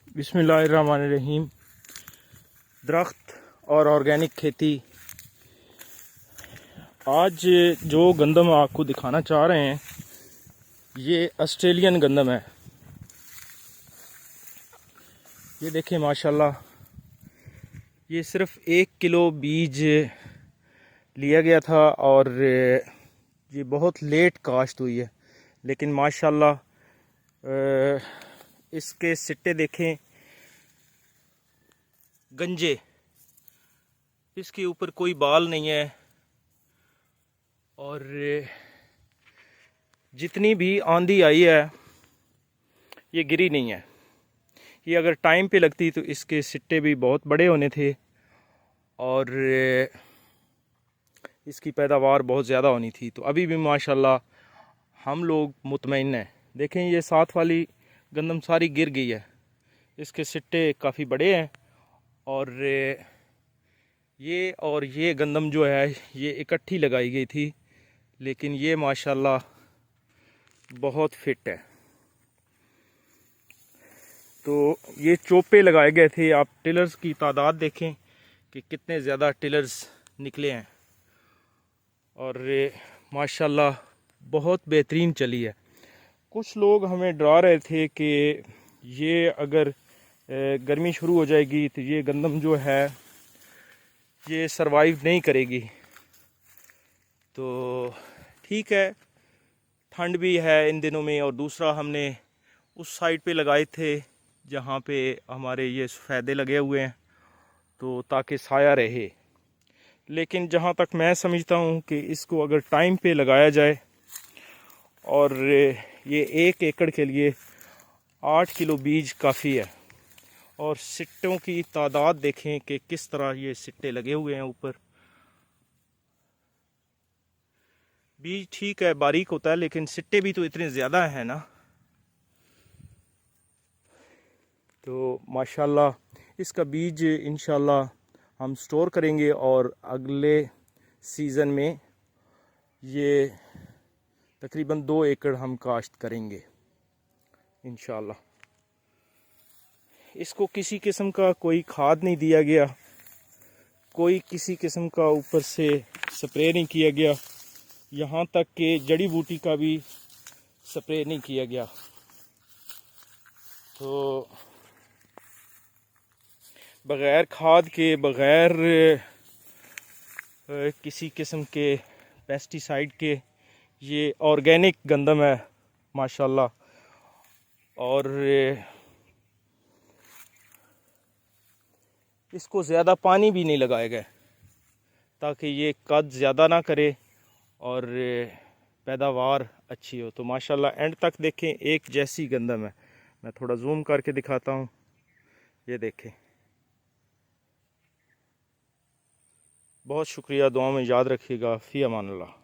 बिस्मिल्लाहिर्रहमानिर्रहीम। दरख्त और ऑर्गेनिक खेती। आज जो गंदम आपको दिखाना चाह रहे हैं ये ऑस्ट्रेलियन गंदम है। ये देखें माशाल्लाह, ये सिर्फ 1 किलो बीज लिया गया था और ये बहुत लेट काश्त हुई है, लेकिन माशाल्लाह इसके सिट्टे देखें, गंजे, इसके ऊपर कोई बाल नहीं है और जितनी भी आंधी आई है ये गिरी नहीं है। ये अगर टाइम पे लगती तो इसके सिट्टे भी बहुत बड़े होने थे और इसकी पैदावार बहुत ज़्यादा होनी थी। तो अभी भी माशाल्लाह हम लोग मुतमईन हैं। देखें ये साथ वाली गंदम सारी गिर गई है, इसके सिट्टे काफ़ी बड़े हैं और ये गंदम जो है ये इकट्ठी लगाई गई थी, लेकिन ये माशाल्लाह बहुत फिट है। तो ये चोपे लगाए गए थे। आप टिलर्स की तादाद देखें कि कितने ज़्यादा टिलर्स निकले हैं और माशाल्लाह बहुत बेहतरीन चली है। कुछ लोग हमें डरा रहे थे कि ये अगर गर्मी शुरू हो जाएगी तो ये गंदम जो है ये सरवाइव नहीं करेगी। तो ठीक है, ठंड भी है इन दिनों में, और दूसरा हमने उस साइड पे लगाए थे जहाँ पे हमारे ये सफ़ेदे लगे हुए हैं, तो ताकि साया रहे। लेकिन जहाँ तक मैं समझता हूँ कि इसको अगर टाइम पे लगाया जाए, और ये 1 एकड़ के लिए 8 किलो बीज काफ़ी है। और सिट्टों की तादाद देखें कि किस तरह ये सिट्टे लगे हुए हैं ऊपर। बीज ठीक है, बारीक होता है, लेकिन सिट्टे भी तो इतने ज़्यादा हैं ना। तो माशाल्लाह इसका बीज इंशाल्लाह हम स्टोर करेंगे और अगले सीज़न में ये तकरीबन 2 एकड़ हम काश्त करेंगे इंशाल्लाह। इसको किसी किस्म का कोई खाद नहीं दिया गया, कोई किसी किस्म का ऊपर से स्प्रे नहीं किया गया, यहाँ तक कि जड़ी बूटी का भी स्प्रे नहीं किया गया। तो बग़ैर खाद के, बग़ैर किसी किस्म के पेस्टिसाइड के ये ऑर्गेनिक गंदम है माशाल्लाह। और इसको ज़्यादा पानी भी नहीं लगाया गया ताकि ये कद ज़्यादा ना करे और पैदावार अच्छी हो। तो माशाल्लाह एंड तक देखें, एक जैसी गंदम है। मैं थोड़ा जूम करके दिखाता हूँ, ये देखें। बहुत शुक्रिया, दुआ में याद रखिएगा। फ़ी अमान अल्लाह।